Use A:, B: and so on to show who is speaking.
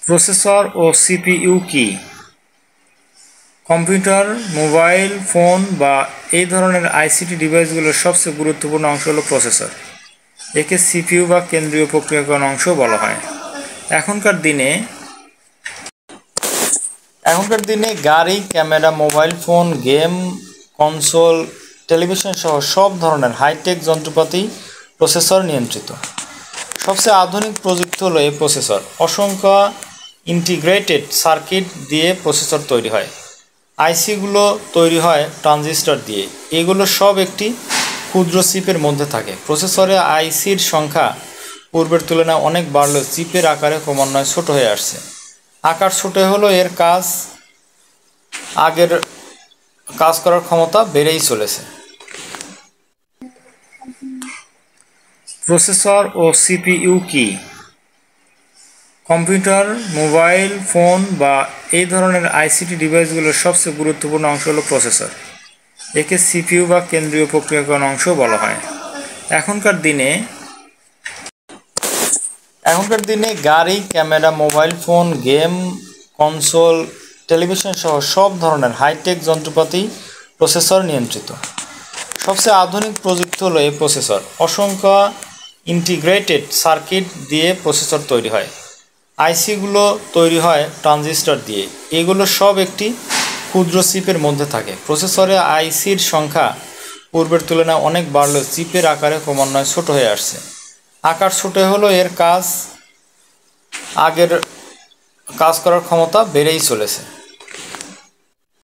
A: Processor ও CPU কি? Computer, mobile phone বা এই ধরনের আইসিটি ডিভাইসগুলোর সবচেয়ে গুরুত্বপূর্ণ অংশ হলো প্রসেসর। একে সিপিইউ বা কেন্দ্রীয় প্রক্রিয়াকরণ অংশ বলা হয়। এখনকার দিনে গাড়ি, camera, mobile phone, game console, television সহ সব ধরনের হাইটেক যন্ত্রপাতি প্রসেসর নিয়ন্ত্রিত। সবচেয়ে আধুনিক প্রযুক্তি হলো এই প্রসেসর। অসংখ্য ইন্টিগ্রেটেড সার্কিট দিয়ে প্রসেসর তৈরি হয়। আইসিগুলো তৈরি হয় ট্রানজিস্টর দিয়ে। এগুলো সব একটি ক্ষুদ্র চিপের মধ্যে থাকে। প্রসেসরে আইসির সংখ্যা পূর্বের তুলনায় অনেক বাড়লেও চিপের আকারে ক্রমান্বয়ে ছোট হয়ে আসছে। আকার ছোট হলেও এর আগের কাজ করার ক্ষমতা বেড়েই চলেছে। প্রসেসর ও সিপিইউ কি? কম্পিউটার, মোবাইল ফোন বা এই ধরনের আইসিটি ডিভাইসগুলোর সবচেয়ে গুরুত্বপূর্ণ অংশ হলো প্রসেসর। একে সিপিইউ বা কেন্দ্রীয় প্রক্রিয়াকরণ অংশ বলা হয়। এখনকার দিনে গাড়ি, camera, mobile phone, game console, television সহ সব ধরনের হাইটেক যন্ত্রপাতি প্রসেসর নিয়ন্ত্রিত। সবচেয়ে আধুনিক প্রযুক্তি হলো এই প্রসেসর। অসংখ্য ইন্টিগ্রেটেড সার্কিট দিয়ে প্রসেসর তৈরি হয়। আইসিগুলো তৈরি হয় ট্রানজিস্টর দিয়ে। এগুলো সব একটি ক্ষুদ্র চিপের মধ্যে থাকে। প্রসেসরে আইসির সংখ্যা পূর্বের তুলনায় অনেক বাড়লেও চিপের আকারে ক্রমান্বয়ে ছোট হয়ে আসছে। আকার ছোট হলেও এর আগের কাজ করার ক্ষমতা বেড়েই চলেছে।